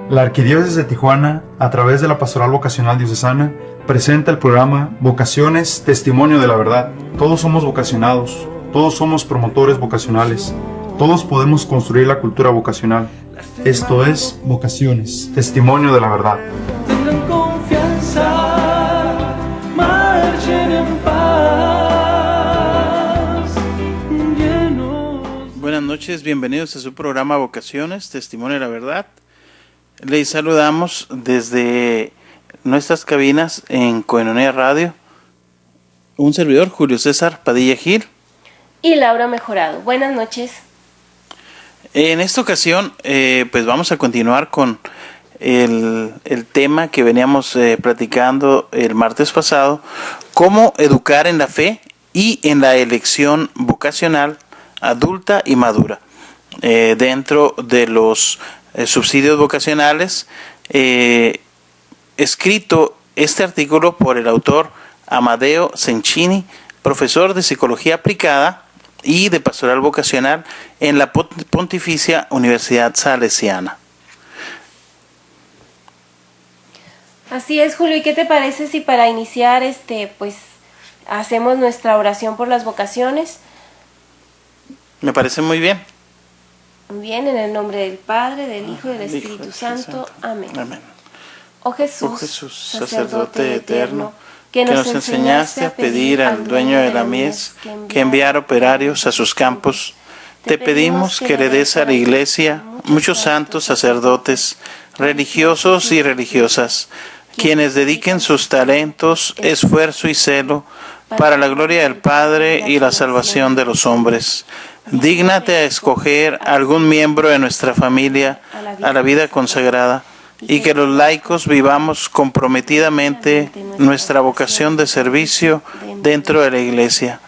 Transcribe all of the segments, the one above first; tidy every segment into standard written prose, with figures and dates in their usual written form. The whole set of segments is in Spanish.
La Arquidiócesis de Tijuana, a través de la Pastoral Vocacional Diocesana, presenta el programa Vocaciones, Testimonio de la Verdad. Todos somos vocacionados, todos somos promotores vocacionales, todos podemos construir la cultura vocacional. Esto es Vocaciones, Testimonio de la Verdad. Tengan confianza, marchen en paz, llenos. Buenas noches, bienvenidos a su programa Vocaciones, Testimonio de la Verdad. Les saludamos desde nuestras cabinas en Koinonia Radio. Un servidor, Julio César Padilla Gil. Y Laura Mejorado. Buenas noches. En esta ocasión, pues vamos a continuar con el tema que veníamos platicando el martes pasado, cómo educar en la fe y en la elección vocacional adulta y madura. Dentro de los subsidios vocacionales, escrito este artículo por el autor Amadeo Cencini, profesor de Psicología Aplicada y de Pastoral Vocacional en la Pontificia Universidad Salesiana. Así es, Julio. ¿Y qué te parece si para iniciar pues hacemos nuestra oración por las vocaciones? Me parece muy bien. Muy bien, en el nombre del Padre, del Hijo y del Espíritu Santo. Amén. Amén. Oh Jesús, sacerdote eterno, que nos enseñaste a pedir al dueño de la mies que enviara operarios a sus campos, te pedimos que le des a la Iglesia muchos santos sacerdotes, religiosos y religiosas, quienes dediquen sus talentos, esfuerzo y celo para la gloria del Padre y la salvación de los hombres. Dígnate a escoger algún miembro de nuestra familia a la vida consagrada, y que los laicos vivamos comprometidamente nuestra vocación de servicio dentro de la Iglesia.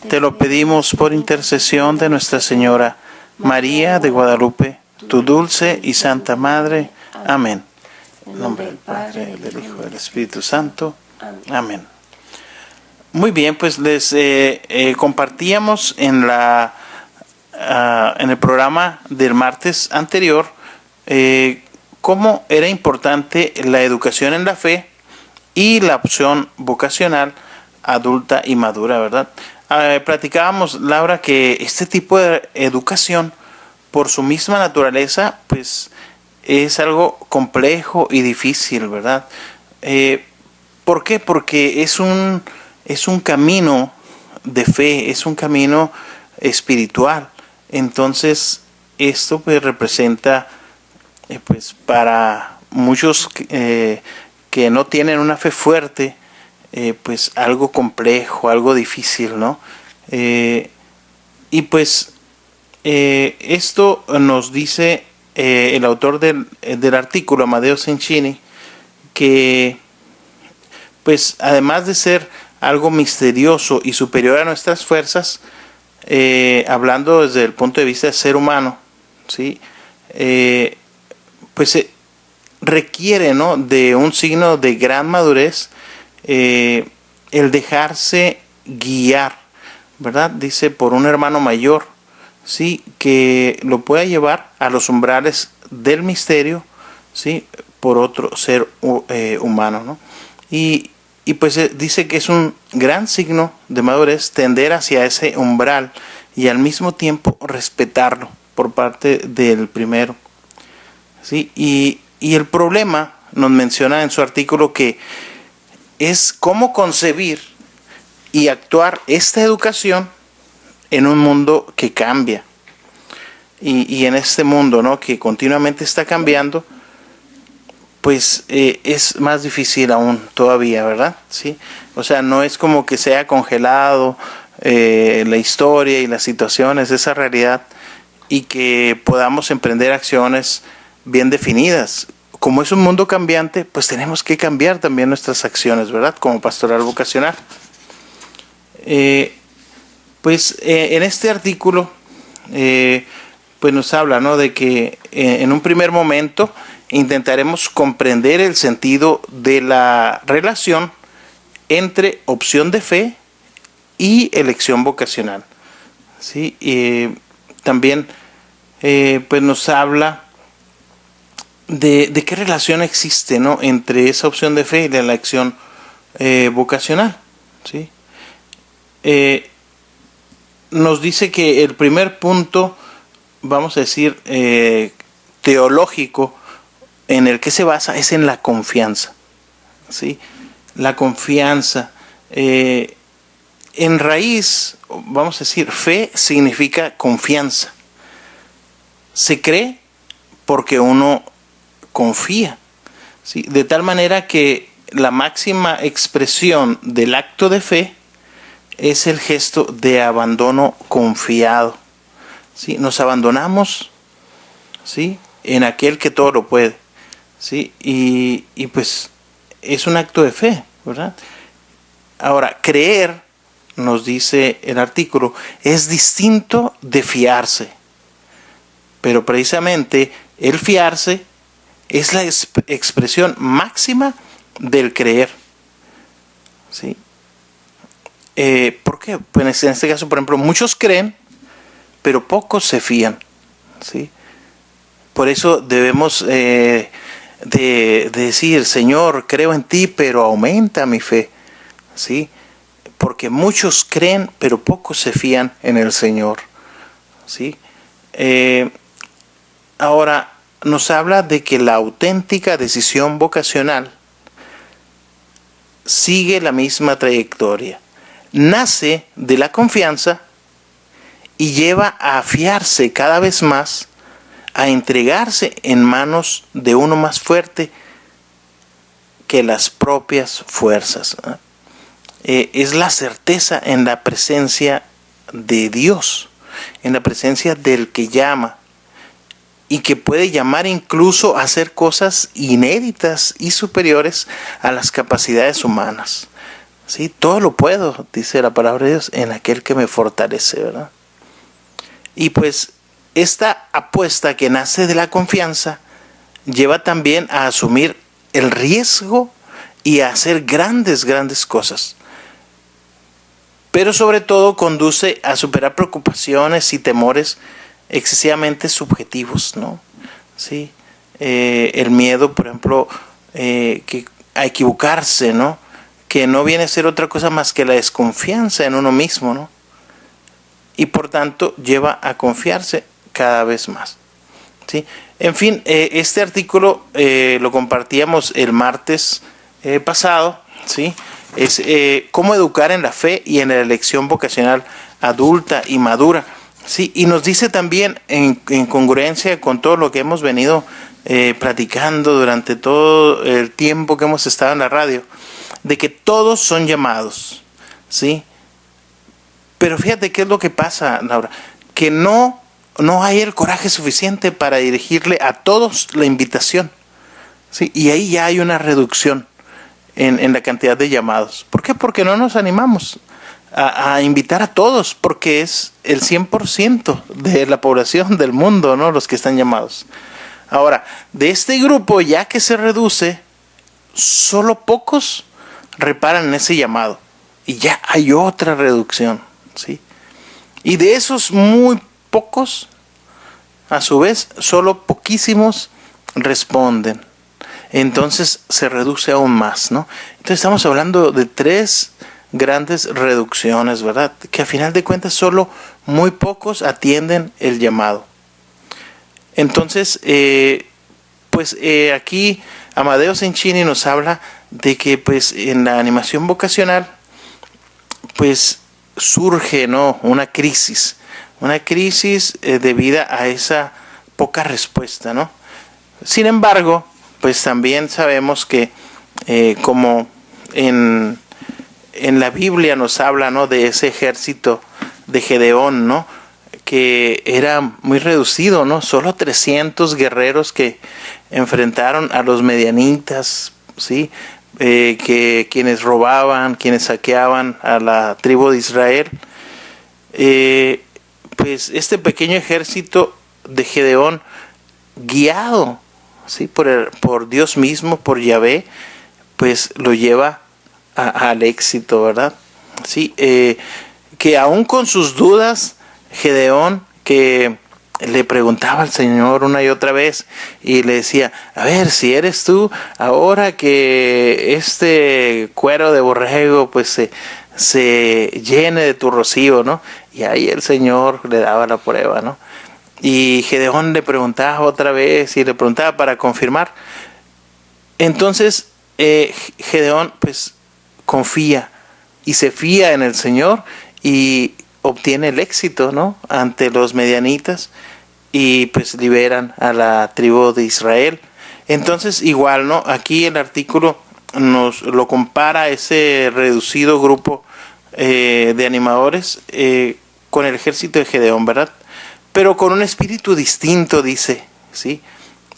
Te lo pedimos por intercesión de Nuestra Señora, María de Guadalupe, tu dulce y santa Madre. Amén. En nombre del Padre, del Hijo y del Espíritu Santo. Amén. Muy bien, pues les compartíamos en el programa del martes anterior cómo era importante la educación en la fe y la opción vocacional adulta y madura, ¿verdad? Platicábamos, Laura, que este tipo de educación, por su misma naturaleza, pues es algo complejo y difícil, ¿verdad? ¿Por qué? Porque es un camino de fe, es un camino espiritual. Entonces, esto pues representa pues para muchos que no tienen una fe fuerte, pues algo complejo, algo difícil, ¿no? Y pues esto nos dice el autor del artículo, Amadeo Cencini, que pues además de ser algo misterioso y superior a nuestras fuerzas, hablando desde el punto de vista del ser humano, ¿sí? Pues requiere, ¿no?, de un signo de gran madurez, el dejarse guiar, ¿verdad? Dice, por un hermano mayor, ¿sí?, que lo pueda llevar a los umbrales del misterio, ¿sí?, por otro ser humano, ¿no? Y pues dice que es un gran signo de madurez tender hacia ese umbral y al mismo tiempo respetarlo por parte del primero. ¿Sí? Y el problema, nos menciona en su artículo, que es cómo concebir y actuar esta educación en un mundo que cambia. Y en este mundo, ¿no?, que continuamente está cambiando, pues es más difícil aún todavía, ¿verdad? ¿Sí? O sea, no es como que se haya congelado la historia y las situaciones, esa realidad, y que podamos emprender acciones bien definidas. Como es un mundo cambiante, pues tenemos que cambiar también nuestras acciones, ¿verdad?, como pastoral vocacional. En este artículo pues nos habla, ¿no?, de que en un primer momento intentaremos comprender el sentido de la relación entre opción de fe y elección vocacional, ¿sí? También pues nos habla de qué relación existe, ¿no?, entre esa opción de fe y la elección vocacional, ¿sí? Nos dice que el primer punto, vamos a decir, teológico, en el que se basa es en la confianza, ¿sí? La confianza. En raíz, vamos a decir, fe significa confianza. Se cree porque uno confía, ¿sí? De tal manera que la máxima expresión del acto de fe es el gesto de abandono confiado, ¿sí? Nos abandonamos, ¿sí?, en aquel que todo lo puede, ¿sí? Y pues es un acto de fe, ¿verdad? Ahora, creer, nos dice el artículo, es distinto de fiarse. Pero precisamente el fiarse es la expresión máxima del creer, ¿sí? ¿Por qué? Pues en este caso, por ejemplo, muchos creen, pero pocos se fían, ¿sí? Por eso debemos de decir, Señor, creo en ti, pero aumenta mi fe, ¿sí? Porque muchos creen, pero pocos se fían en el Señor, ¿sí? Ahora, nos habla de que la auténtica decisión vocacional sigue la misma trayectoria. Nace de la confianza y lleva a fiarse cada vez más, a entregarse en manos de uno más fuerte que las propias fuerzas. Es la certeza en la presencia de Dios, en la presencia del que llama, y que puede llamar incluso a hacer cosas inéditas y superiores a las capacidades humanas. ¿Sí? Todo lo puedo, dice la palabra de Dios, en aquel que me fortalece, ¿verdad? Y pues esta apuesta que nace de la confianza lleva también a asumir el riesgo y a hacer grandes cosas. Pero sobre todo conduce a superar preocupaciones y temores excesivamente subjetivos, ¿no? Sí. El miedo, por ejemplo, a equivocarse, ¿no? Que no viene a ser otra cosa más que la desconfianza en uno mismo, ¿no? Y por tanto lleva a confiarse cada vez más, ¿sí? En fin, este artículo lo compartíamos el martes pasado, ¿sí? Es cómo educar en la fe y en la elección vocacional adulta y madura, ¿sí? Y nos dice también, en congruencia con todo lo que hemos venido platicando durante todo el tiempo que hemos estado en la radio, de que todos son llamados, ¿sí? Pero fíjate qué es lo que pasa, Laura, que no hay el coraje suficiente para dirigirle a todos la invitación, ¿sí? Y ahí ya hay una reducción en la cantidad de llamados. ¿Por qué? Porque no nos animamos a invitar a todos, porque es el 100% de la población del mundo, ¿no?, los que están llamados. Ahora, de este grupo, ya que se reduce, solo pocos reparan en ese llamado, y ya hay otra reducción, ¿sí? Y de esos muy pocos, a su vez, solo poquísimos responden. Entonces se reduce aún más, ¿no? Entonces estamos hablando de 3 grandes reducciones, ¿verdad? Que a final de cuentas solo muy pocos atienden el llamado. Entonces, aquí Amadeo Cencini nos habla de que pues en la animación vocacional pues surge, ¿no?, una crisis debida a esa poca respuesta, ¿no? Sin embargo, pues también sabemos que como en la Biblia nos habla, ¿no?, de ese ejército de Gedeón, ¿no?, que era muy reducido, ¿no? Solo 300 guerreros que enfrentaron a los medianitas, ¿sí? Que quienes robaban, quienes saqueaban a la tribu de Israel. Pues este pequeño ejército de Gedeón, guiado, ¿sí?, por Dios mismo, por Yahvé, pues lo lleva al éxito, ¿verdad? Sí, que aún con sus dudas, Gedeón, que le preguntaba al Señor una y otra vez y le decía, a ver, si eres tú, ahora que este cuero de borrego pues se llene de tu rocío, ¿no? Y ahí el Señor le daba la prueba, ¿no? Y Gedeón le preguntaba otra vez y le preguntaba para confirmar. Entonces Gedeón pues confía y se fía en el Señor y obtiene el éxito, ¿no? Ante los medianitas y pues liberan a la tribu de Israel. Entonces igual, ¿no? Aquí el artículo nos lo compara ese reducido grupo de animadores con el ejército de Gedeón, ¿verdad? Pero con un espíritu distinto, dice, ¿sí?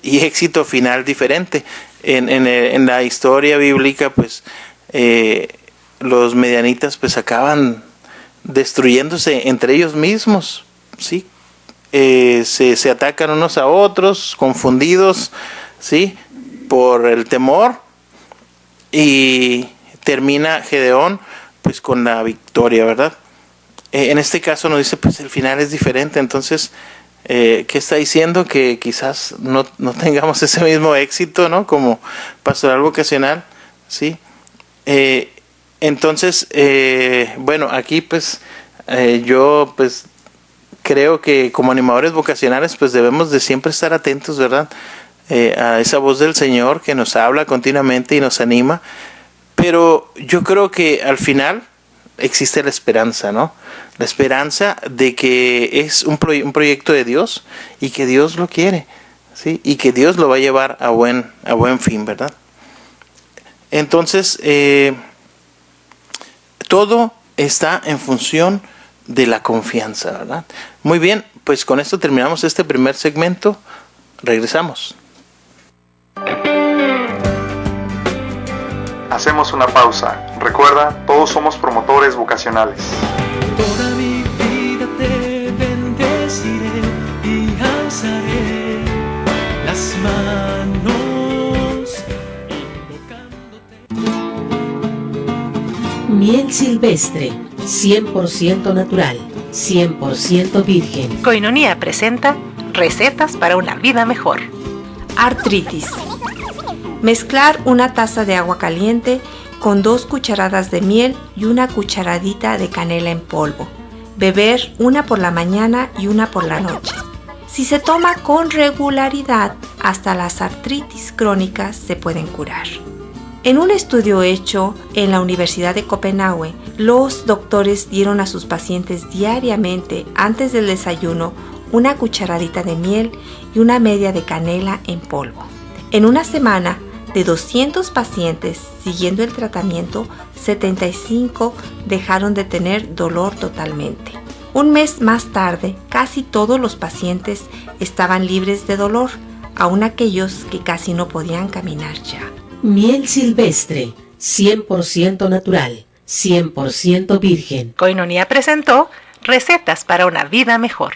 Y éxito final diferente. En la historia bíblica, pues, los medianitas, pues, acaban destruyéndose entre ellos mismos, ¿sí? Se atacan unos a otros, confundidos, ¿sí? Por el temor, y termina Gedeón, pues, con la victoria, ¿verdad? En este caso nos dice, pues, el final es diferente. Entonces, ¿qué está diciendo? Que quizás no tengamos ese mismo éxito, ¿no? Como pastoral vocacional, ¿sí? Entonces, bueno, aquí pues yo pues creo que como animadores vocacionales pues debemos de siempre estar atentos, ¿verdad? A esa voz del Señor que nos habla continuamente y nos anima. Pero yo creo que al final existe la esperanza, ¿no? La esperanza de que es un proyecto de Dios y que Dios lo quiere, ¿sí? Y que Dios lo va a llevar a buen fin, ¿verdad? Entonces, todo está en función de la confianza, ¿verdad? Muy bien, pues con esto terminamos este primer segmento. Regresamos. Hacemos una pausa. Recuerda, todos somos promotores vocacionales. Toda mi vida te bendeciré y alzaré las manos invocándote. Miel silvestre, 100% natural, 100% virgen. Koinonia presenta recetas para una vida mejor. Artritis. Mezclar una taza de agua caliente con 2 cucharadas de miel y una cucharadita de canela en polvo. Beber una por la mañana y una por la noche. Si se toma con regularidad, hasta las artritis crónicas se pueden curar. En un estudio hecho en la Universidad de Copenhague, los doctores dieron a sus pacientes diariamente, antes del desayuno, una cucharadita de miel y una media de canela en polvo. En una semana, de 200 pacientes siguiendo el tratamiento, 75 dejaron de tener dolor totalmente. Un mes más tarde, casi todos los pacientes estaban libres de dolor, aun aquellos que casi no podían caminar ya. Miel silvestre, 100% natural, 100% virgen. Koinonia presentó recetas para una vida mejor.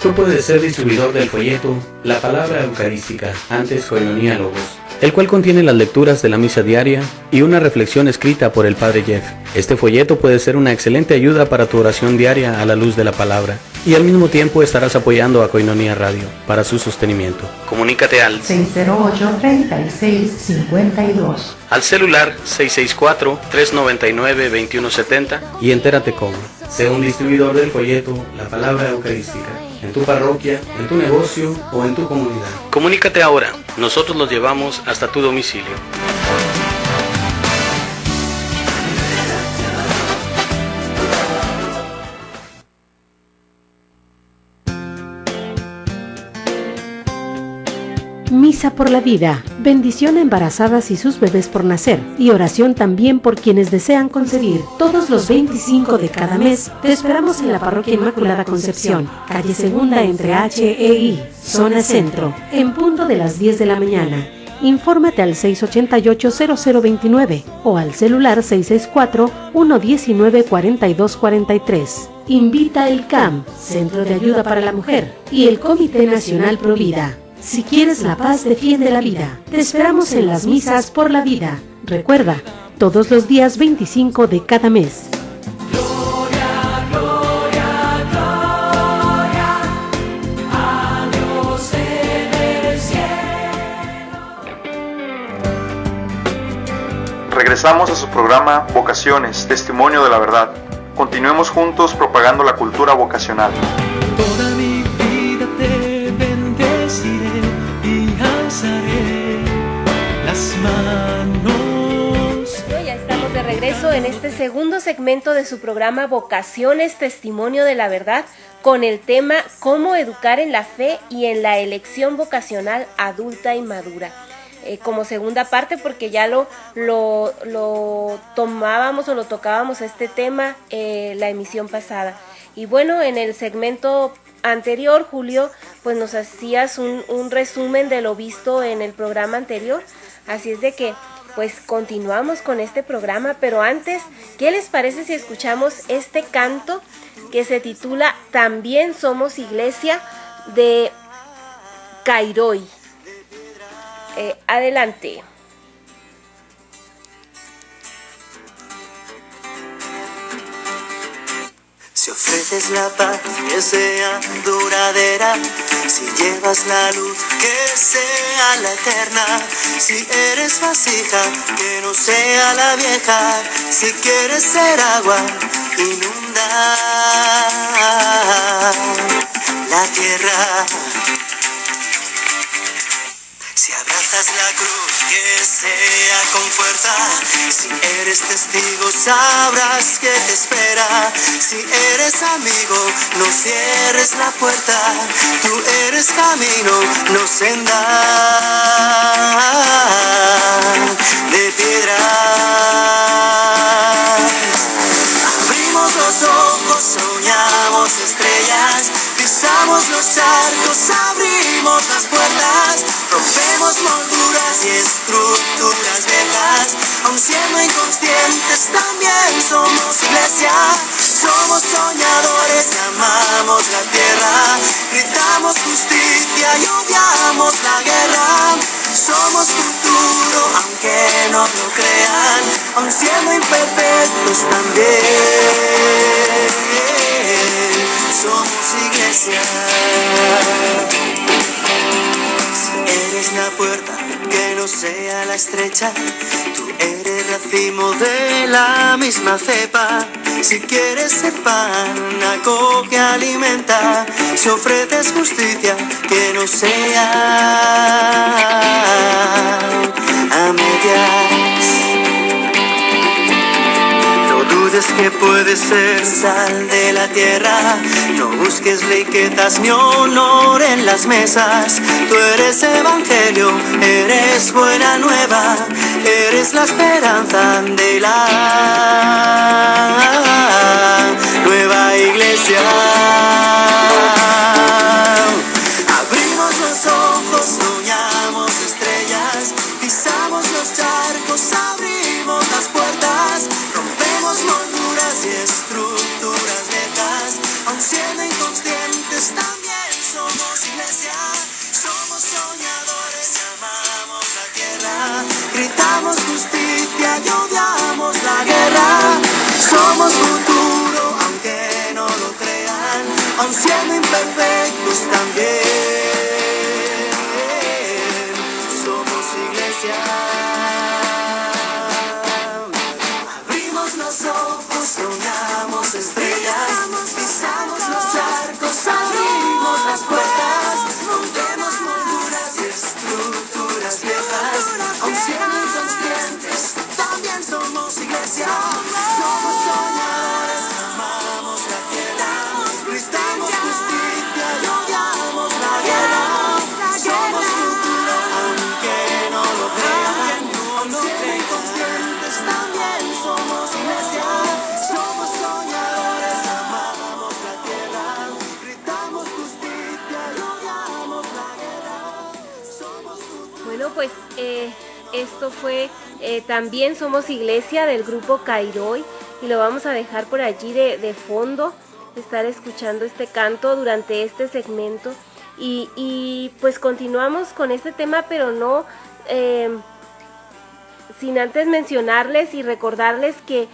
Tú puedes ser distribuidor del folleto La Palabra Eucarística, antes Koinonia Logos, el cual contiene las lecturas de la misa diaria y una reflexión escrita por el Padre Jeff. Este folleto puede ser una excelente ayuda para tu oración diaria a la luz de la palabra, y al mismo tiempo estarás apoyando a Koinonia Radio para su sostenimiento. Comunícate al 608-3652, al celular 664-399-2170 y entérate cómo. Sé un distribuidor del folleto La Palabra Eucarística, en tu parroquia, en tu negocio o en tu comunidad. Comunícate ahora, nosotros los llevamos hasta tu domicilio. Misa por la vida, bendición a embarazadas y sus bebés por nacer, y oración también por quienes desean concebir. Todos los 25 de cada mes te esperamos en la Parroquia Inmaculada Concepción, calle Segunda entre H e I, zona centro, en punto de las 10 de la mañana. Infórmate al 688-0029 o al celular 664-119-4243. Invita el CAM, Centro de Ayuda para la Mujer, y el Comité Nacional Provida. Si quieres la paz, defiende la vida. Te esperamos en las misas por la vida. Recuerda, todos los días 25 de cada mes. Regresamos a su programa Vocaciones, Testimonio de la Verdad. Continuemos juntos propagando la cultura vocacional. Toda mi vida te bendeciré y alzaré las manos. Ya estamos de regreso en este segundo segmento de su programa Vocaciones, Testimonio de la Verdad, con el tema Cómo educar en la fe y en la elección vocacional adulta y madura. Como segunda parte, porque ya lo tomábamos o lo tocábamos este tema la emisión pasada. Y bueno, en el segmento anterior, Julio, pues nos hacías un resumen de lo visto en el programa anterior. Así es de que pues continuamos con este programa, pero antes, ¿qué les parece si escuchamos este canto que se titula También somos iglesia, de Kairói? Adelante. Si ofreces la paz que sea duradera, si llevas la luz que sea la eterna, si eres vasija que no sea la vieja, si quieres ser agua, inunda la tierra. Si abrazas la cruz que sea con fuerza, si eres testigo sabrás que te espera. Si eres amigo no cierres la puerta, tú eres camino, no senda de piedra. Abrimos los ojos, soñamos estrellas, pisamos los charcos, abrimos las puertas, rompemos molduras y estructuras viejas, aun siendo inconscientes también somos iglesia, somos soñadores, amamos la tierra, gritamos justicia y odiamos la guerra, somos futuro aunque no lo crean, aun siendo imperfectos también somos iglesia. Eres la puerta que no sea la estrecha, tú eres racimo de la misma cepa. Si quieres ser pan, acoge, alimenta. Si ofreces justicia, que no sea a medias. No dudes que puedes ser sal de la tierra, no busques riquezas ni honor en las mesas. Tú eres evangelio, eres buena nueva, eres la esperanza de la nueva iglesia. Abrimos los ojos, soñamos estrellas, pisamos los charcos, abrimos las puertas, rompemos molduras y estructuras viejas, aun siendo inconscientes también somos iglesia, somos soñadores, amamos la tierra, gritamos justicia y odiamos la guerra, somos futuro aunque no lo crean, aun siendo imperfectos también somos iglesia. Abrimos los ojos, soñamos estrellas, pisamos los charcos, abrimos las puertas, rompemos molduras y estructuras viejas, aun siendo inconscientes, también somos iglesia, somos soñadores, amamos la tierra, gritamos justicia y odiamos la guerra, somos futuro aunque no lo crean, aun siendo inconscientes, también somos iglesia, somos soñadores, amamos la tierra, gritamos justicia y odiamos la guerra, somos futuro. Bueno, pues esto fue También somos iglesia, del grupo Kairói, y lo vamos a dejar por allí de fondo, estar escuchando este canto durante este segmento, y pues continuamos con este tema, pero no sin antes mencionarles y recordarles que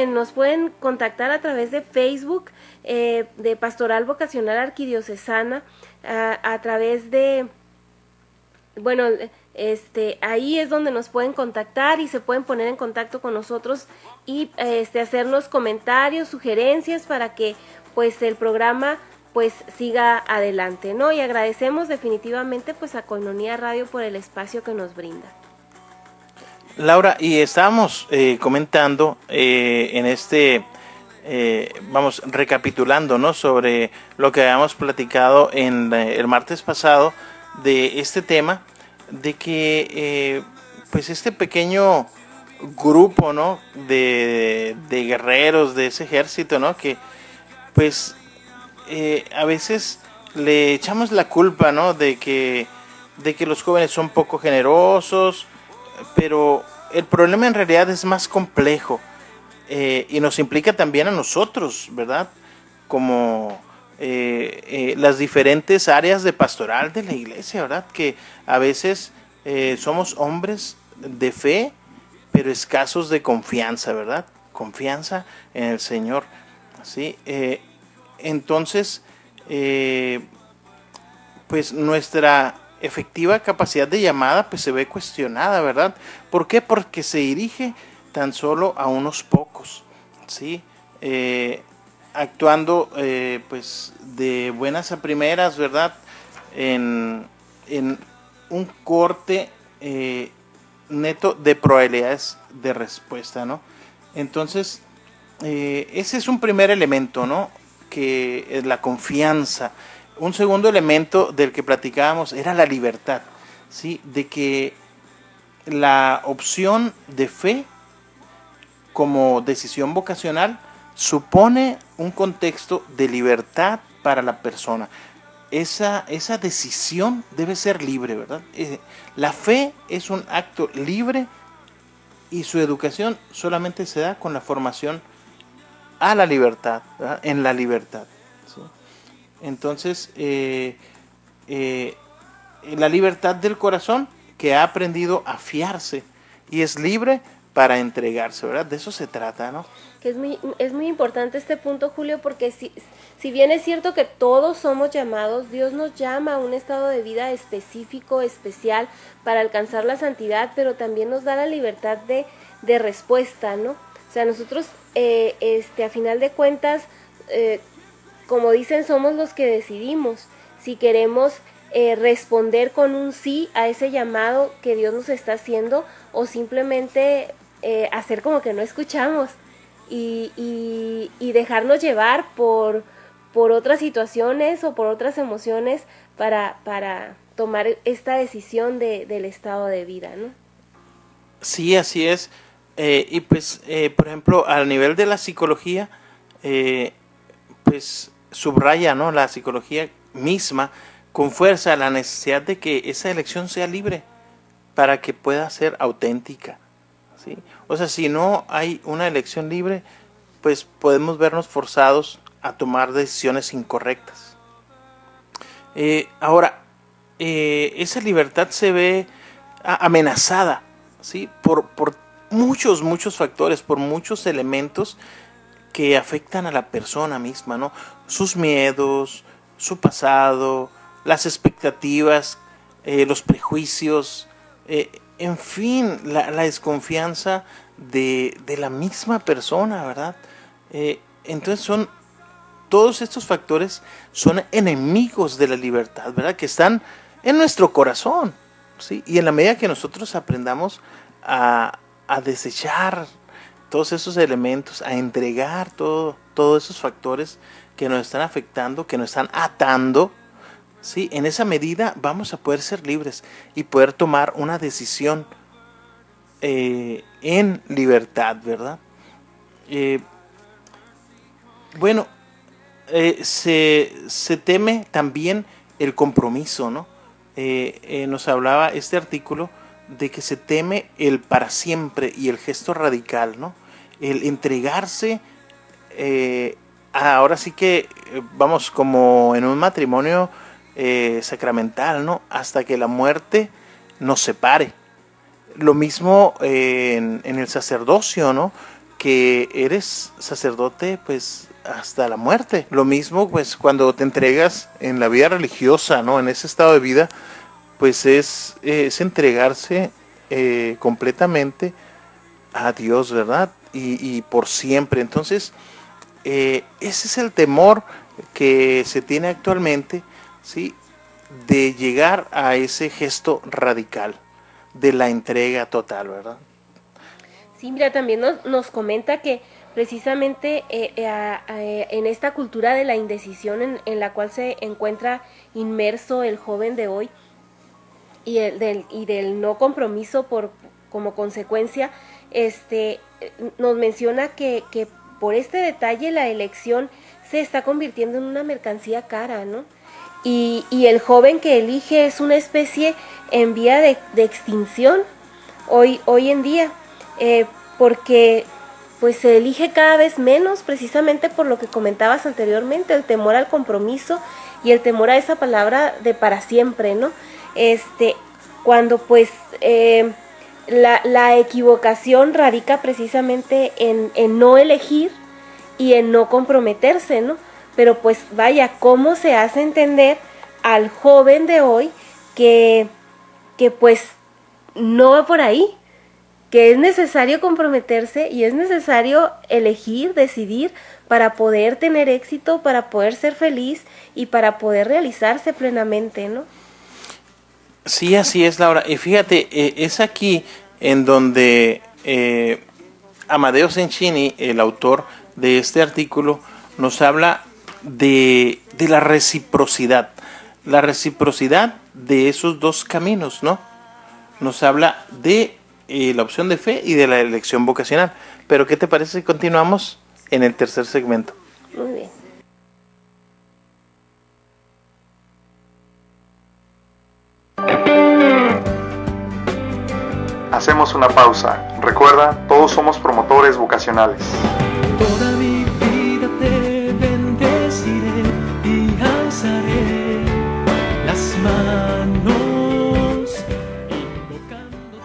nos pueden contactar a través de Facebook, de Pastoral Vocacional Arquidiocesana, a través de, bueno, ahí es donde nos pueden contactar y se pueden poner en contacto con nosotros y hacernos comentarios, sugerencias para que pues el programa pues siga adelante, ¿no? Y agradecemos definitivamente pues a Koinonia Radio por el espacio que nos brinda. Laura, y estábamos comentando vamos recapitulando, ¿no? Sobre lo que habíamos platicado en el martes pasado de este tema, de que pues este pequeño grupo, ¿no? de guerreros de ese ejército, ¿no? Que pues a veces le echamos la culpa, ¿no? de que los jóvenes son poco generosos, pero el problema en realidad es más complejo y nos implica también a nosotros, ¿verdad? Como las diferentes áreas de pastoral de la iglesia, ¿verdad? Que a veces somos hombres de fe, pero escasos de confianza, ¿verdad? Confianza en el Señor, ¿sí? Entonces, pues nuestra efectiva capacidad de llamada pues se ve cuestionada, ¿verdad? ¿Por qué? Porque se dirige tan solo a unos pocos, ¿sí? Actuando pues de buenas a primeras, ¿verdad? En un corte neto de probabilidades de respuesta, ¿no? Entonces, ese es un primer elemento, ¿no? Que es la confianza. Un segundo elemento del que platicábamos era la libertad, ¿sí? De que la opción de fe como decisión vocacional supone un contexto de libertad para la persona. Esa decisión debe ser libre, ¿verdad? La fe es un acto libre y su educación solamente se da con la formación a la libertad, ¿verdad? En la libertad, ¿sí? Entonces, la libertad del corazón que ha aprendido a fiarse y es libre para entregarse, ¿verdad? De eso se trata, ¿no? Que es muy importante este punto, Julio, porque si bien es cierto que todos somos llamados, Dios nos llama a un estado de vida específico, especial, para alcanzar la santidad, pero también nos da la libertad de respuesta, ¿no? O sea, nosotros, a final de cuentas, como dicen, somos los que decidimos si queremos responder con un sí a ese llamado que Dios nos está haciendo o simplemente hacer como que no escuchamos y dejarnos llevar por otras situaciones o por otras emociones para tomar esta decisión del estado de vida, ¿no? Sí, así es. Y pues, por ejemplo, al nivel de la psicología, pues subraya, ¿no? La psicología misma con fuerza la necesidad de que esa elección sea libre para que pueda ser auténtica, ¿sí? O sea, si no hay una elección libre, pues podemos vernos forzados a tomar decisiones incorrectas. Ahora, esa libertad se ve amenazada, ¿sí? Por muchos factores, por muchos elementos que afectan a la persona misma, ¿no? Sus miedos, su pasado, las expectativas, los prejuicios, en fin, la desconfianza de la misma persona, ¿verdad? Entonces todos estos factores son enemigos de la libertad, ¿verdad? Que están en nuestro corazón, ¿sí? Y en la medida que nosotros aprendamos a desechar todos esos elementos, a entregar todos esos factores que nos están afectando, que nos están atando, ¿sí? En esa medida vamos a poder ser libres y poder tomar una decisión en libertad, ¿verdad? Bueno, se teme también el compromiso, ¿no? Nos hablaba este artículo de que se teme el para siempre y el gesto radical, ¿no? El entregarse, ahora sí que vamos como en un matrimonio sacramental, ¿no? Hasta que la muerte nos separe. Lo mismo en el sacerdocio, ¿no? Que eres sacerdote pues hasta la muerte. Lo mismo pues cuando te entregas en la vida religiosa, ¿no? En ese estado de vida, pues es entregarse completamente a Dios, ¿verdad? Y por siempre. Entonces, ese es el temor que se tiene actualmente, ¿sí? De llegar a ese gesto radical de la entrega total, ¿verdad? Sí, mira, también nos comenta que precisamente en esta cultura de la indecisión en la cual se encuentra inmerso el joven de hoy y del no compromiso como consecuencia, nos menciona que por este detalle la elección se está convirtiendo en una mercancía cara, ¿no? Y el joven que elige es una especie en vía de extinción hoy en día, porque pues se elige cada vez menos, precisamente por lo que comentabas anteriormente, el temor al compromiso y el temor a esa palabra de para siempre, ¿no? Cuando pues la equivocación radica precisamente en no elegir y en no comprometerse, ¿no? Pero pues vaya, ¿cómo se hace entender al joven de hoy que pues no va por ahí? Que es necesario comprometerse y es necesario elegir, decidir para poder tener éxito, para poder ser feliz y para poder realizarse plenamente, ¿no? Sí, así es, Laura. Y fíjate, es aquí en donde Amadeo Cencini, el autor de este artículo, nos habla de la reciprocidad de esos dos caminos, ¿no? Nos habla de la opción de fe y de la elección vocacional. Pero ¿qué te parece si continuamos en el tercer segmento? Muy bien. Hacemos una pausa. Recuerda, todos somos promotores vocacionales. Toda mi vida te bendeciré y alzaré las manos invocándote.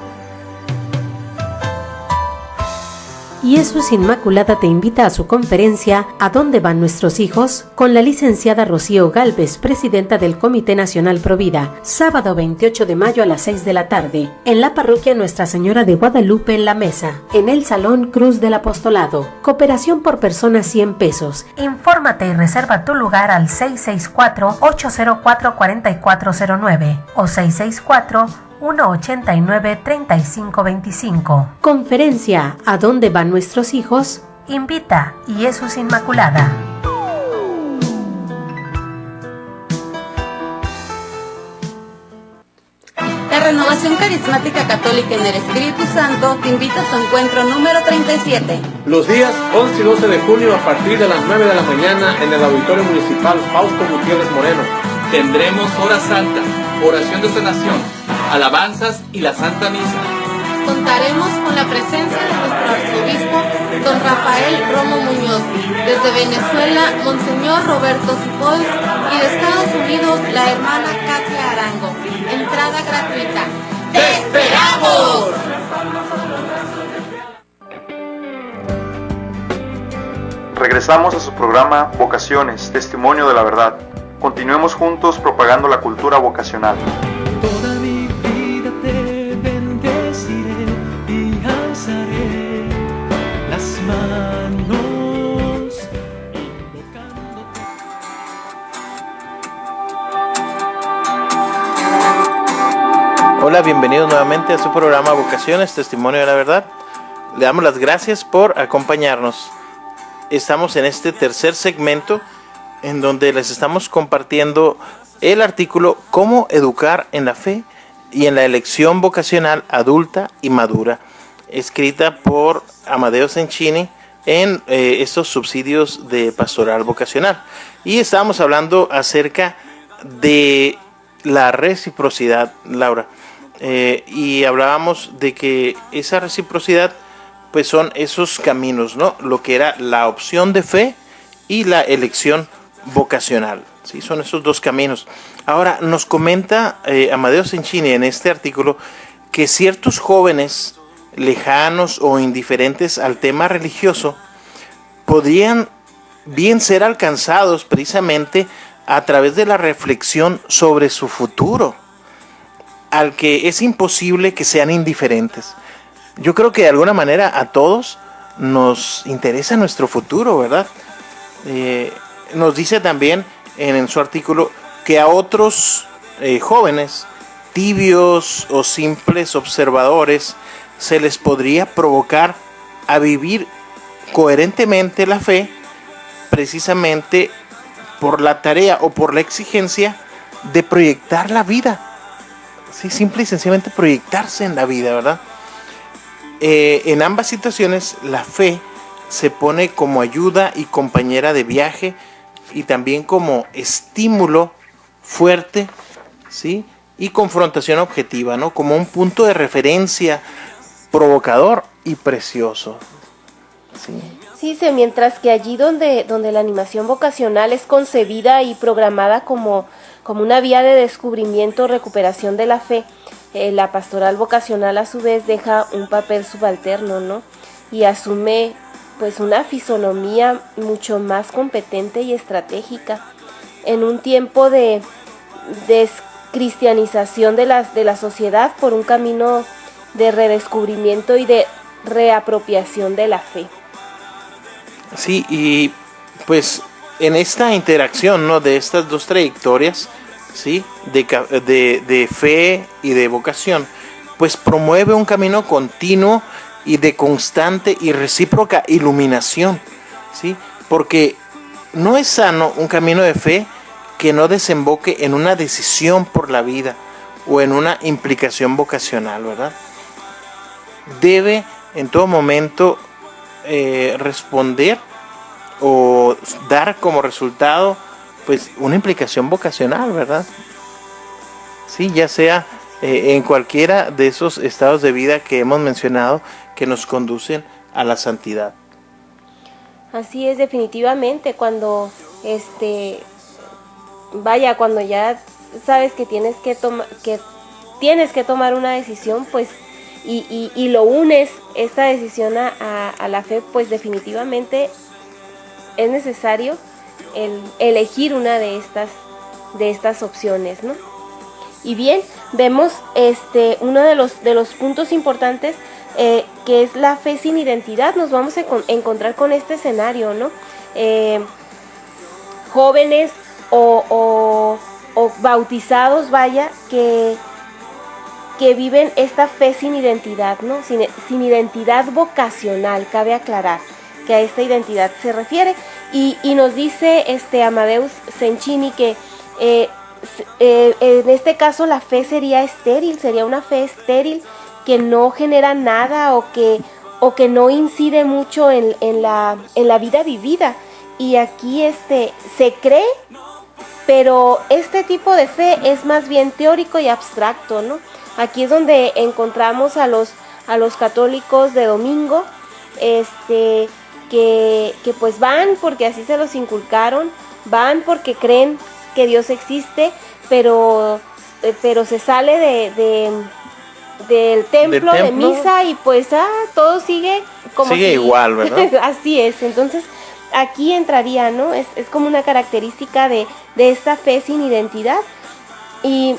Jesús Inmaculada te invita a su conferencia ¿A dónde van nuestros hijos?, con la licenciada Rocío Gálvez, presidenta del Comité Nacional Provida, sábado 28 de mayo a las 6 de la tarde, en la parroquia Nuestra Señora de Guadalupe en La Mesa, en el Salón Cruz del Apostolado. Cooperación por persona 100 pesos. Infórmate y reserva tu lugar al 664-804-4409 o 664-189-3525. Conferencia ¿A dónde van nuestros hijos? Invita Jesús Inmaculada. La Renovación Carismática Católica en el Espíritu Santo te invita a su encuentro número 37. Los días 11 y 12 de junio a partir de las 9 de la mañana en el Auditorio Municipal Fausto Gutiérrez Moreno. Tendremos hora santa, oración de sanación, alabanzas y la Santa Misa. Contaremos con la presencia de nuestro arzobispo, don Rafael Romo Muñoz, desde Venezuela, Monseñor Roberto Cipoll, y de Estados Unidos, la hermana Katia Arango. Entrada gratuita. ¡Te esperamos! Regresamos a su programa Vocaciones, Testimonio de la Verdad. Continuemos juntos propagando la cultura vocacional. Toda mi vida te bendeciré y alzaré las manos invocándote. Hola, bienvenidos nuevamente a su programa Vocaciones, Testimonio de la Verdad. Le damos las gracias por acompañarnos. Estamos en este tercer segmento en donde les estamos compartiendo el artículo Cómo educar en la fe y en la elección vocacional adulta y madura, escrita por Amadeo Cencini en estos subsidios de pastoral vocacional. Y estábamos hablando acerca de la reciprocidad, Laura, y hablábamos de que esa reciprocidad pues son esos caminos, ¿no? Lo que era la opción de fe y la elección vocacional, ¿sí? Son esos dos caminos. Ahora nos comenta Amadeo Cencini en este artículo que ciertos jóvenes lejanos o indiferentes al tema religioso podrían bien ser alcanzados precisamente a través de la reflexión sobre su futuro, al que es imposible que sean indiferentes. Yo creo que de alguna manera a todos nos interesa nuestro futuro, ¿verdad? Nos dice también en su artículo que a otros jóvenes tibios o simples observadores se les podría provocar a vivir coherentemente la fe, precisamente por la tarea o por la exigencia de proyectar la vida. Sí, simple y sencillamente proyectarse en la vida, ¿verdad? En ambas situaciones la fe se pone como ayuda y compañera de viaje y también como estímulo fuerte, ¿sí? Y confrontación objetiva, ¿no? Como un punto de referencia provocador y precioso. ¿Sí? Sí, mientras que allí donde la animación vocacional es concebida y programada como una vía de descubrimiento o recuperación de la fe, la pastoral vocacional a su vez deja un papel subalterno, ¿no? Y asume pues una fisonomía mucho más competente y estratégica en un tiempo de descristianización de la sociedad por un camino de redescubrimiento y de reapropiación de la fe. Sí, y pues en esta interacción, ¿no?, de estas dos trayectorias, ¿sí?, de fe y de vocación, pues promueve un camino continuo y de constante y recíproca iluminación, ¿sí? Porque no es sano un camino de fe que no desemboque en una decisión por la vida o en una implicación vocacional, ¿verdad? Debe en todo momento responder o dar como resultado pues una implicación vocacional, ¿verdad? Sí, ya sea en cualquiera de esos estados de vida que hemos mencionado que nos conducen a la santidad. Así es, definitivamente, cuando cuando ya sabes que tienes que tomar una decisión, pues y lo unes esta decisión a la fe, pues definitivamente es necesario elegir una de estas opciones, ¿no? Y bien, vemos uno de los puntos importantes que es la fe sin identidad. Nos vamos a encontrar con este escenario, ¿no? Jóvenes o bautizados, que viven esta fe sin identidad, ¿no? Sin identidad vocacional, cabe aclarar que a esta identidad se refiere. Y nos dice Amadeus Cencini que en este caso la fe sería una fe estéril que no genera nada o que no incide mucho en la vida vivida. Y aquí se cree, pero este tipo de fe es más bien teórico y abstracto, ¿no? Aquí es donde encontramos a los católicos de domingo, que pues van porque así se los inculcaron, van porque creen que Dios existe, pero se sale del templo, de misa, y pues todo sigue como igual, ¿verdad? Así es. Entonces aquí entraría, ¿no? Es como una característica de esta fe sin identidad. Y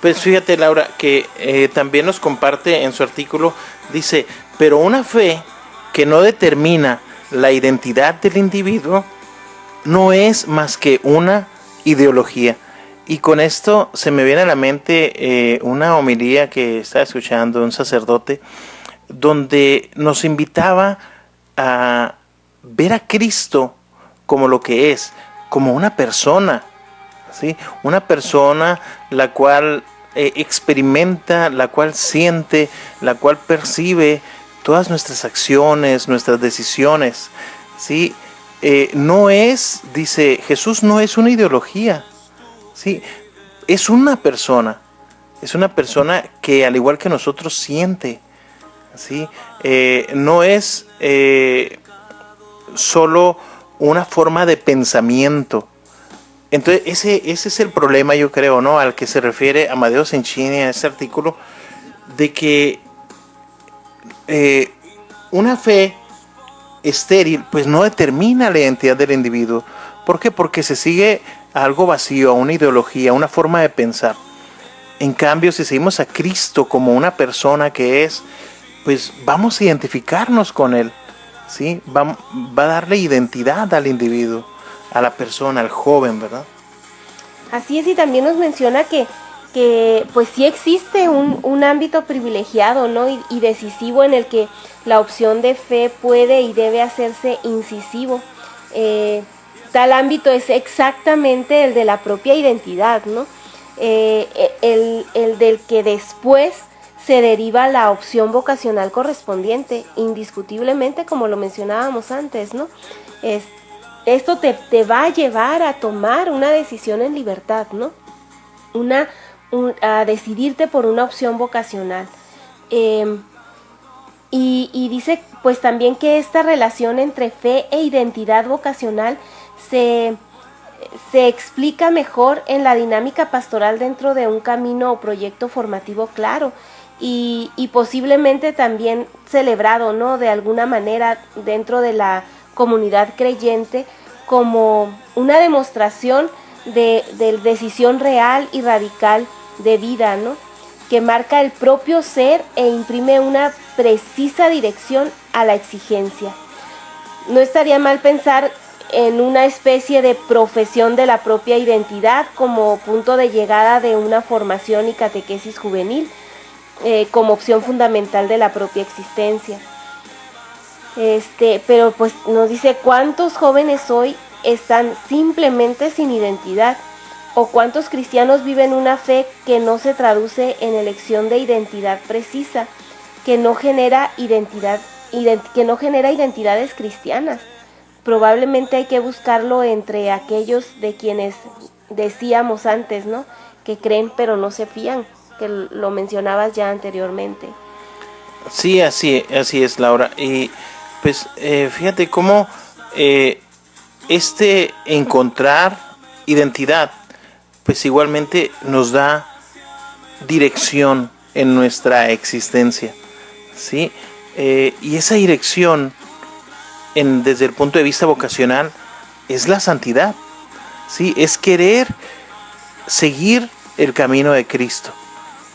pues fíjate, Laura, que también nos comparte en su artículo, dice, pero una fe que no determina la identidad del individuo no es más que una ideología. Y con esto se me viene a la mente una homilía que estaba escuchando un sacerdote, donde nos invitaba a ver a Cristo como lo que es, como una persona, ¿sí? Una persona la cual experimenta, la cual siente, la cual percibe todas nuestras acciones, nuestras decisiones, ¿sí? No es, dice Jesús, no es una ideología, ¿sí? Es una persona que al igual que nosotros siente, ¿sí? No es solo una forma de pensamiento. Entonces ese es el problema, yo creo, ¿no?, al que se refiere Amadeus Cencini en este artículo, de que una fe estéril pues no determina la identidad del individuo. ¿Por qué? Porque se sigue a algo vacío, a una ideología, a una forma de pensar. En cambio, si seguimos a Cristo como una persona que es, pues vamos a identificarnos con Él, ¿sí? Va a darle identidad al individuo, a la persona, al joven, ¿verdad? Así es, y también nos menciona que pues sí existe un ámbito privilegiado, ¿no? y decisivo en el que la opción de fe puede y debe hacerse incisivo. Tal ámbito es exactamente el de la propia identidad, ¿no? El del que después se deriva la opción vocacional correspondiente, indiscutiblemente, como lo mencionábamos antes, ¿no? Esto te va a llevar a tomar una decisión en libertad, ¿no? A decidirte por una opción vocacional. Y dice pues también que esta relación entre fe e identidad vocacional se explica mejor en la dinámica pastoral dentro de un camino o proyecto formativo claro y posiblemente también celebrado, ¿no? De alguna manera dentro de la comunidad creyente como una demostración de decisión real y radical de vida, ¿no? Que marca el propio ser e imprime una precisa dirección a la exigencia. No estaría mal pensar en una especie de profesión de la propia identidad como punto de llegada de una formación y catequesis juvenil, como opción fundamental de la propia existencia. Pero pues nos dice cuántos jóvenes hoy están simplemente sin identidad, o cuántos cristianos viven una fe que no se traduce en elección de identidad precisa, que no genera identidades cristianas. Probablemente hay que buscarlo entre aquellos de quienes decíamos antes, ¿no? Que creen pero no se fían, que lo mencionabas ya anteriormente. Sí, así es, Laura. Y pues fíjate cómo encontrar identidad pues igualmente nos da dirección en nuestra existencia, ¿sí? Y esa dirección desde el punto de vista vocacional es la santidad, ¿sí? Es querer seguir el camino de Cristo,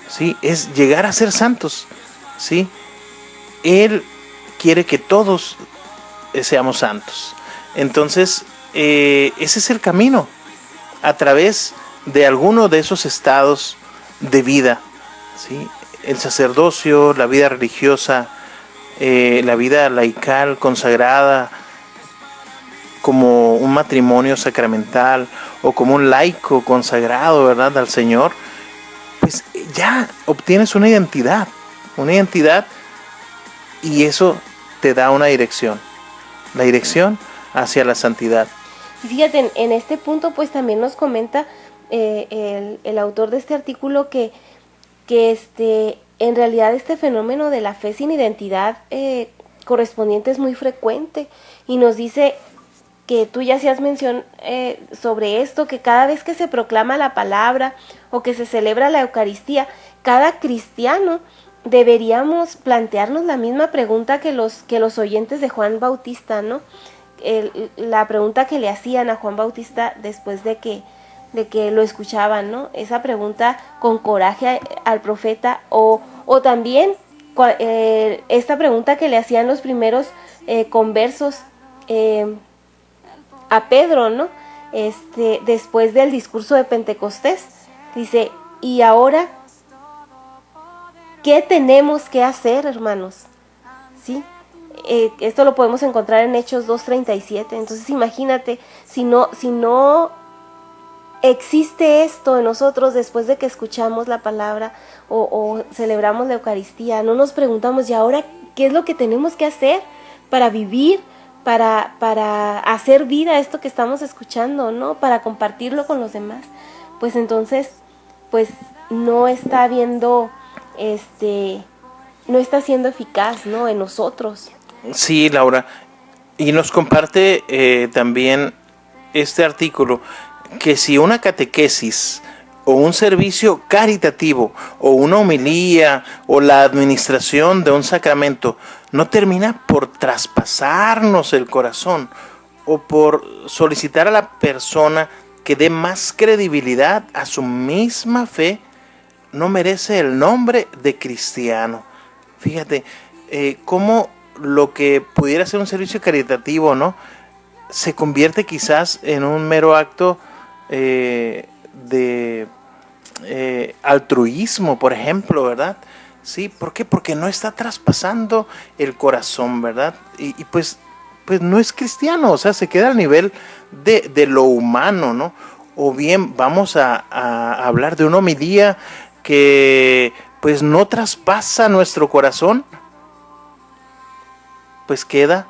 ¿sí? Es llegar a ser santos, ¿sí? Él quiere que todos seamos santos. Entonces, ese es el camino, a través de alguno de esos estados de vida, ¿sí? El sacerdocio, la vida religiosa, la vida laical consagrada, como un matrimonio sacramental o como un laico consagrado, ¿verdad?, al Señor, pues ya obtienes una identidad y eso te da una dirección, la dirección hacia la santidad. Y fíjate, en este punto pues también nos comenta el autor de este artículo que en realidad este fenómeno de la fe sin identidad correspondiente es muy frecuente, y nos dice que tú ya hacías mención sobre esto, que cada vez que se proclama la palabra o que se celebra la Eucaristía, cada cristiano deberíamos plantearnos la misma pregunta que los oyentes de Juan Bautista, ¿no? La pregunta que le hacían a Juan Bautista después de que lo escuchaban, ¿no? Esa pregunta con coraje al profeta, o también esta pregunta que le hacían los primeros conversos a Pedro, ¿no? Después del discurso de Pentecostés. Dice, ¿y ahora qué tenemos que hacer, hermanos? ¿Sí? Esto lo podemos encontrar en Hechos 2:37. Entonces imagínate, si no existe esto en nosotros después de que escuchamos la palabra o celebramos la Eucaristía, no nos preguntamos, ¿y ahora qué es lo que tenemos que hacer para vivir, para hacer vida esto que estamos escuchando, ¿no? Para compartirlo con los demás? Pues entonces, pues no está habiendo, no está siendo eficaz, ¿no? En nosotros. Sí, Laura, y nos comparte también este artículo, que si una catequesis o un servicio caritativo o una homilía o la administración de un sacramento no termina por traspasarnos el corazón o por solicitar a la persona que dé más credibilidad a su misma fe, no merece el nombre de cristiano. Fíjate, cómo lo que pudiera ser un servicio caritativo, ¿no?, se convierte quizás en un mero acto de altruismo, por ejemplo, ¿verdad? Sí, ¿por qué? Porque no está traspasando el corazón, ¿verdad? Y pues no es cristiano, o sea, se queda al nivel de lo humano, ¿no? O bien vamos a hablar de una homilía que pues no traspasa nuestro corazón, pues queda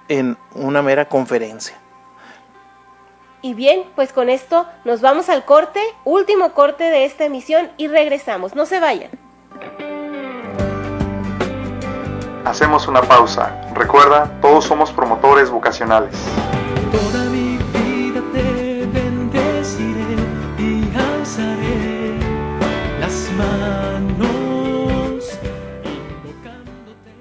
en una mera conferencia. Y bien, pues con esto nos vamos al corte, último corte de esta emisión y regresamos. No se vayan. Hacemos una pausa. Recuerda, todos somos promotores vocacionales. Toda mi vida te bendeciré y alzaré las manos invocándote.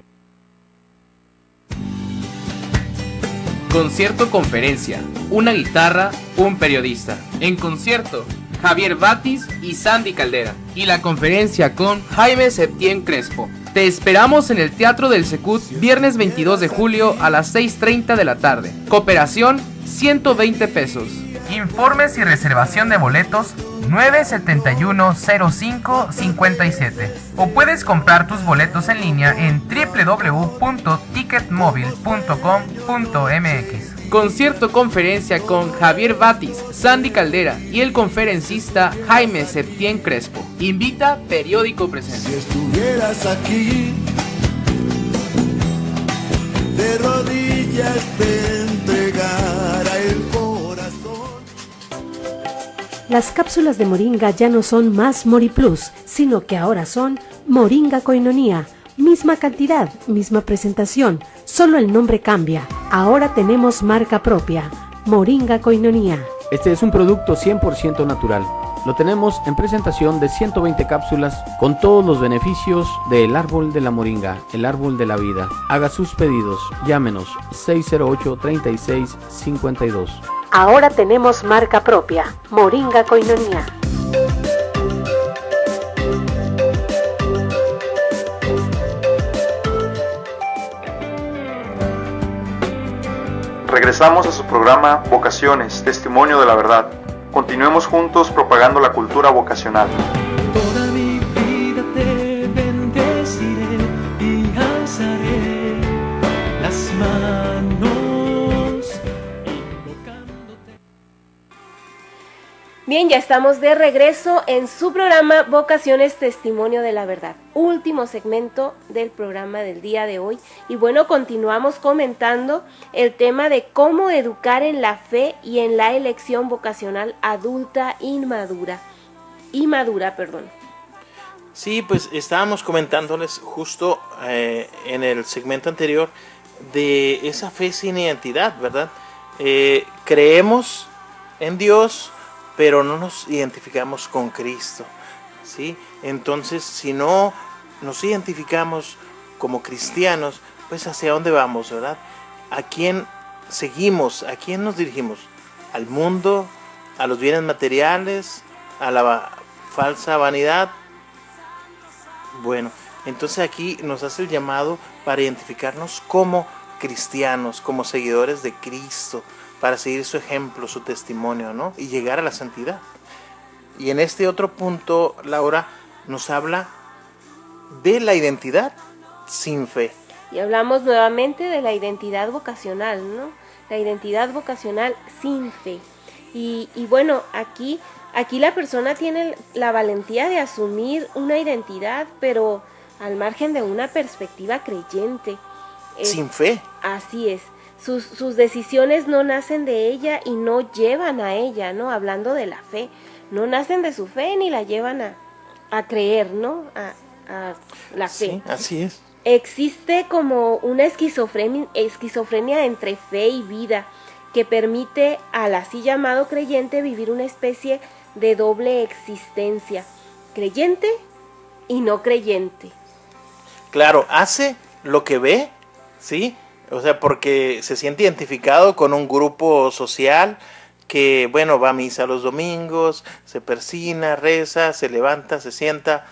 Concierto conferencia, una guitarra, un periodista. En concierto, Javier Batis y Sandy Caldera. Y la conferencia con Jaime Septién Crespo. Te esperamos en el Teatro del Secut, viernes 22 de julio a las 6:30 de la tarde. Cooperación, 120 pesos. Informes y reservación de boletos, 971-05-57. O puedes comprar tus boletos en línea en www.ticketmobil.com.mx. Concierto conferencia con Javier Batis, Sandy Caldera y el conferencista Jaime Septién Crespo. Invita Periódico Presente. Si estuvieras aquí, de rodillas te entregara el corazón. Las cápsulas de Moringa ya no son más MoriPlus, sino que ahora son Moringa Koinonia. Misma cantidad, misma presentación, solo el nombre cambia. Ahora tenemos marca propia, Moringa Koinonia. Este es un producto 100% natural. Lo tenemos en presentación de 120 cápsulas con todos los beneficios del árbol de la moringa, el árbol de la vida. Haga sus pedidos, llámenos 608-3652. Ahora tenemos marca propia, Moringa Koinonia. Regresamos a su programa Vocaciones, Testimonio de la Verdad. Continuemos juntos propagando la cultura vocacional. Toda mi vida te bendeciré y alzaré las manos invocándote. Bien, ya estamos de regreso en su programa Vocaciones, Testimonio de la Verdad. Último segmento del programa del día de hoy. Y bueno, continuamos comentando el tema de cómo educar en la fe y en la elección vocacional adulta inmadura. Sí, pues estábamos comentándoles justo en el segmento anterior de esa fe sin identidad, ¿verdad? Creemos en Dios, pero no nos identificamos con Cristo, ¿sí? Entonces, si no nos identificamos como cristianos, pues ¿hacia dónde vamos, verdad? ¿A quién seguimos? ¿A quién nos dirigimos? ¿Al mundo? ¿A los bienes materiales? ¿A la falsa vanidad? Bueno, entonces aquí nos hace el llamado para identificarnos como cristianos, como seguidores de Cristo, para seguir su ejemplo, su testimonio, ¿no? Y llegar a la santidad. Y en este otro punto, Laura nos habla de la identidad sin fe. Y hablamos nuevamente de la identidad vocacional, ¿no? La identidad vocacional sin fe. Y bueno, aquí la persona tiene la valentía de asumir una identidad, pero al margen de una perspectiva creyente. Sin fe. Así es. Sus decisiones no nacen de ella y no llevan a ella, ¿no? Hablando de la fe. No nacen de su fe ni la llevan a creer, ¿no? A la fe. Sí, así es. Existe como una esquizofrenia entre fe y vida. que permite al así llamado creyente vivir una especie de doble existencia, creyente y no creyente. Claro, hace lo que ve, ¿sí? O sea, porque se siente identificado con un grupo social que, bueno, va a misa los domingos, se persina, reza, se levanta, se sienta,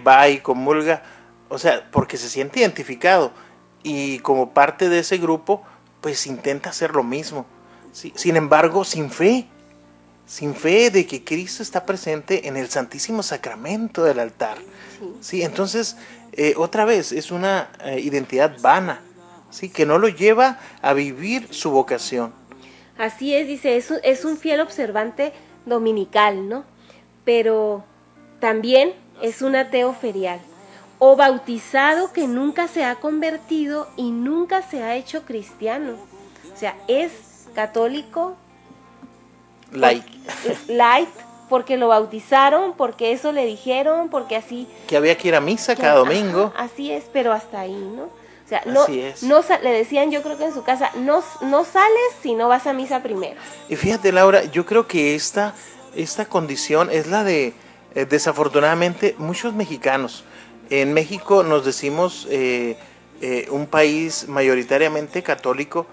va y comulga, o sea, porque se siente identificado y como parte de ese grupo, pues intenta hacer lo mismo, ¿sí? Sin embargo, sin fe de que Cristo está presente en el Santísimo Sacramento del altar, ¿sí? Entonces, otra vez, es una identidad vana, ¿sí? Que no lo lleva a vivir su vocación. Así es, dice, es un fiel observante dominical, ¿no? Pero también es un ateo ferial, o bautizado que nunca se ha convertido y nunca se ha hecho cristiano. O sea, es católico Light. Porque lo bautizaron, porque eso le dijeron, porque así... Que había que ir a misa cada domingo. Ajá, así es, pero hasta ahí, ¿no? O sea, le decían, yo creo que en su casa, no sales si no vas a misa primero. Y fíjate, Laura, yo creo que esta condición es la de, desafortunadamente, muchos mexicanos. En México nos decimos un país mayoritariamente católico,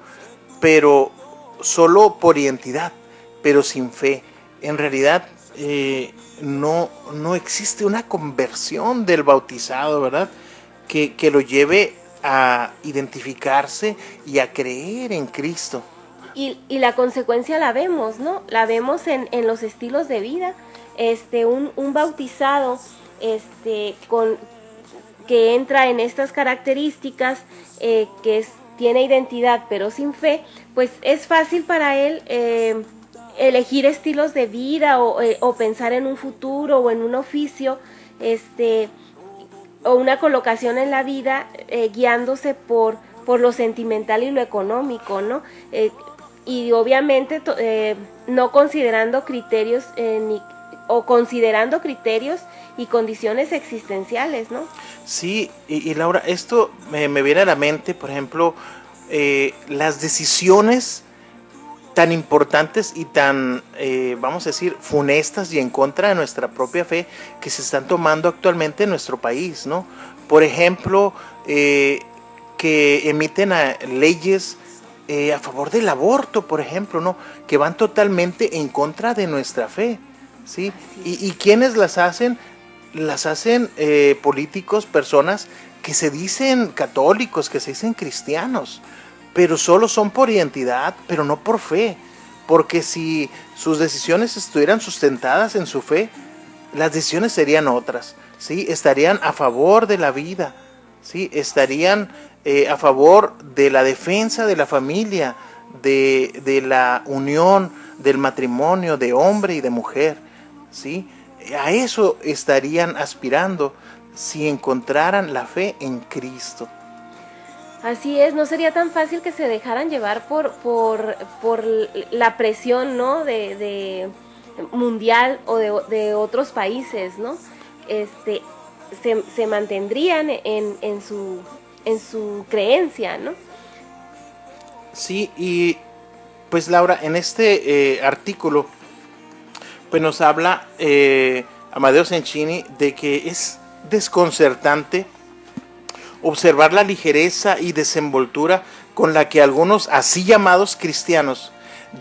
pero solo por identidad, pero sin fe. En realidad no existe una conversión del bautizado, ¿verdad? Que lo lleve a identificarse y a creer en Cristo. Y la consecuencia la vemos, ¿no? La vemos en los estilos de vida. Un bautizado que entra en estas características, tiene identidad pero sin fe, pues es fácil para él elegir estilos de vida o pensar en un futuro o en un oficio, o una colocación en la vida, guiándose por lo sentimental y lo económico, ¿no? Y obviamente no considerando criterios considerando criterios y condiciones existenciales, ¿no? Sí, y Laura, esto me viene a la mente, por ejemplo, las decisiones tan importantes y tan, vamos a decir, funestas y en contra de nuestra propia fe que se están tomando actualmente en nuestro país, ¿no? Por ejemplo, que emiten leyes a favor del aborto, por ejemplo, ¿no? Que van totalmente en contra de nuestra fe, ¿sí? ¿Y quiénes las hacen? Las hacen políticos, personas que se dicen católicos, que se dicen cristianos, pero solo son por identidad, pero no por fe, porque si sus decisiones estuvieran sustentadas en su fe, las decisiones serían otras, ¿sí? Estarían a favor de la vida, ¿sí? Estarían a favor de la defensa de la familia, de la unión, del matrimonio de hombre y de mujer, ¿sí? A eso estarían aspirando si encontraran la fe en Cristo. Así es, no sería tan fácil que se dejaran llevar por la presión, ¿no? de mundial o de otros países, ¿no? Se mantendrían en su creencia, ¿no? Sí, y pues Laura, en este artículo pues nos habla Amadeo Cencini de que es desconcertante observar la ligereza y desenvoltura con la que algunos así llamados cristianos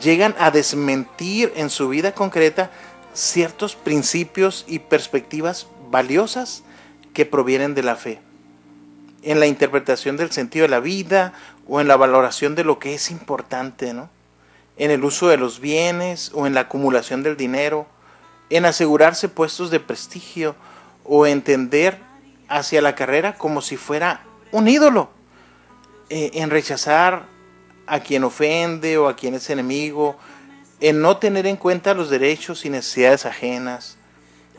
llegan a desmentir en su vida concreta ciertos principios y perspectivas valiosas que provienen de la fe, en la interpretación del sentido de la vida o en la valoración de lo que es importante, ¿no? En el uso de los bienes o en la acumulación del dinero, en asegurarse puestos de prestigio o entender hacia la carrera como si fuera un ídolo, en rechazar a quien ofende o a quien es enemigo, en no tener en cuenta los derechos y necesidades ajenas,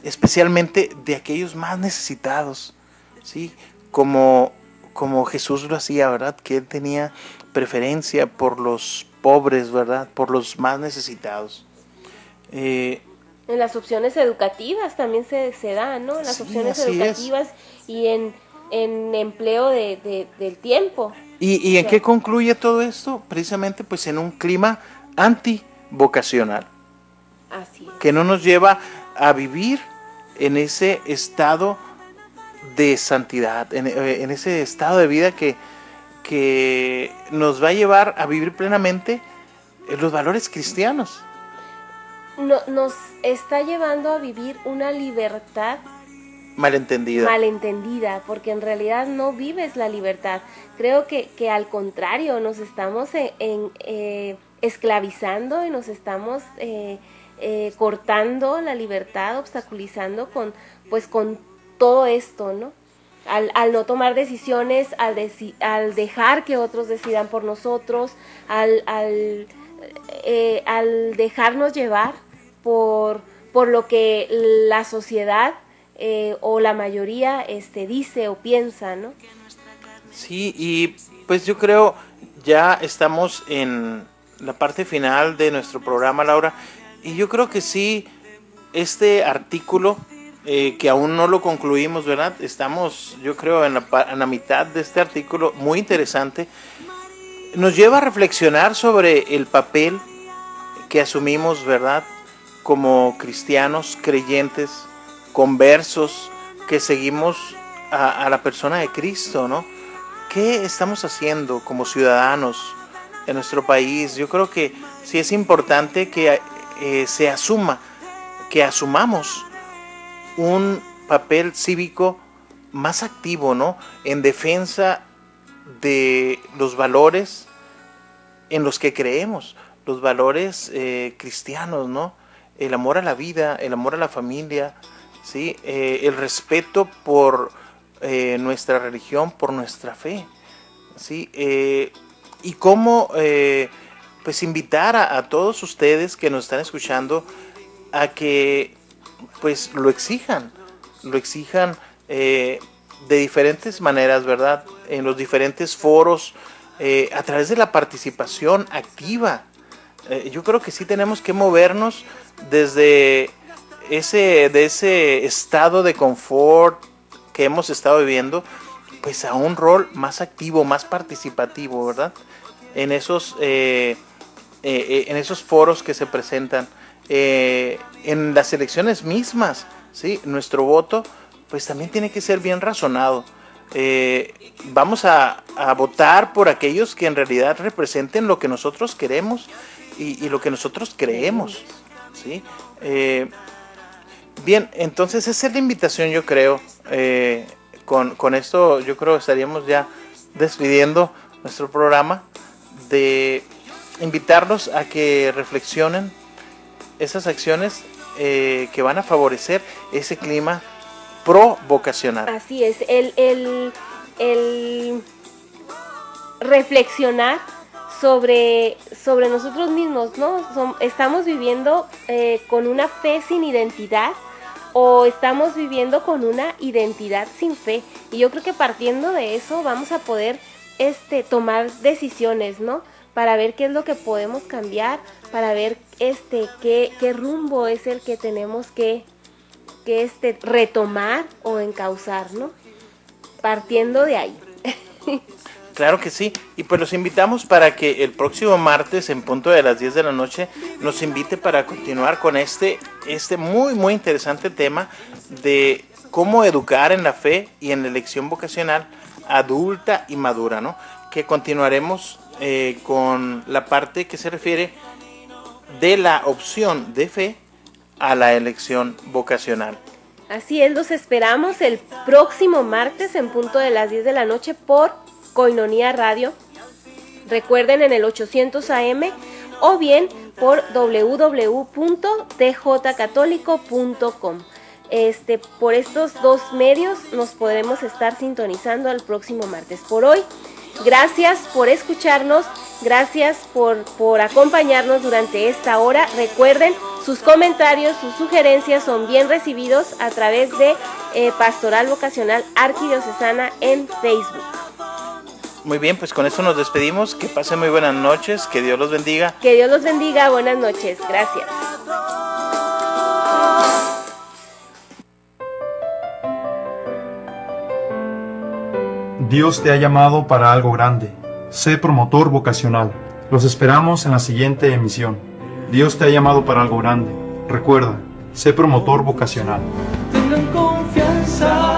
especialmente de aquellos más necesitados, ¿sí? Como Jesús lo hacía, ¿verdad? Que él tenía preferencia por los pobres, ¿verdad? Por los más necesitados. En las opciones educativas también se da, ¿no? En las opciones educativas y en empleo del tiempo. ¿Y en qué concluye todo esto? Precisamente pues en un clima antivocacional. Así es. Que no nos lleva a vivir en ese estado de santidad, en ese estado de vida que nos va a llevar a vivir plenamente los valores cristianos. Nos está llevando a vivir una libertad Malentendida, porque en realidad no vives la libertad. Creo que al contrario, nos estamos esclavizando y nos estamos cortando la libertad, obstaculizando con todo esto, ¿no? Al no tomar decisiones, al dejar que otros decidan por nosotros, al dejarnos llevar por lo que la sociedad o la mayoría dice o piensa, ¿no? Sí, y pues yo creo ya estamos en la parte final de nuestro programa, Laura, y yo creo que sí, este artículo que aún no lo concluimos, ¿verdad? Estamos, yo creo, en la mitad de este artículo muy interesante. Nos lleva a reflexionar sobre el papel que asumimos, ¿verdad? Como cristianos, creyentes, conversos, que seguimos a la persona de Cristo, ¿no? ¿Qué estamos haciendo como ciudadanos en nuestro país? Yo creo que sí es importante que que asumamos un papel cívico más activo, ¿no? En defensa de los valores en los que creemos, los valores cristianos, ¿no? El amor a la vida, el amor a la familia, ¿sí? El respeto por nuestra religión, por nuestra fe, ¿sí? Y cómo pues invitar a todos ustedes que nos están escuchando a que pues lo exijan de diferentes maneras, ¿verdad? En los diferentes foros, a través de la participación activa. Yo creo que sí tenemos que movernos desde ese estado de confort que hemos estado viviendo, pues a un rol más activo, más participativo, ¿verdad? En esos foros que se presentan, en las elecciones mismas, ¿sí? Nuestro voto pues también tiene que ser bien razonado. Vamos a votar por aquellos que en realidad representen lo que nosotros queremos y lo que nosotros creemos, ¿sí? Bien, entonces esa es la invitación, yo creo. Con esto yo creo que estaríamos ya despidiendo nuestro programa, de invitarlos a que reflexionen esas acciones que van a favorecer ese clima pro-vocacional. Así es, el reflexionar sobre nosotros mismos, ¿no? Estamos viviendo con una fe sin identidad, o estamos viviendo con una identidad sin fe. Y yo creo que partiendo de eso vamos a poder tomar decisiones, ¿no? Para ver qué es lo que podemos cambiar, para ver qué rumbo es el que tenemos que retomar o encauzar, ¿no? Partiendo de ahí. Claro que sí, y pues los invitamos para que el próximo martes en punto de las 10 de la noche nos invite para continuar con este muy muy interesante tema de cómo educar en la fe y en la elección vocacional adulta y madura, ¿no? Que continuaremos con la parte que se refiere de la opción de fe a la elección vocacional. Así es, los esperamos el próximo martes en punto de las 10 de la noche por Koinonia Radio. Recuerden, en el 800 AM o bien por www.tjcatólico.com. Por estos dos medios nos podremos estar sintonizando el próximo martes. Por hoy, gracias por escucharnos, gracias por acompañarnos durante esta hora. Recuerden, sus comentarios, sus sugerencias son bien recibidos a través de Pastoral Vocacional Arquidiocesana en Facebook. Muy bien, pues con eso nos despedimos. Que pasen muy buenas noches, que Dios los bendiga. Que Dios los bendiga, buenas noches, gracias. Dios te ha llamado para algo grande. Sé promotor vocacional. Los esperamos en la siguiente emisión. Dios te ha llamado para algo grande. Recuerda, sé promotor vocacional. Tengan confianza.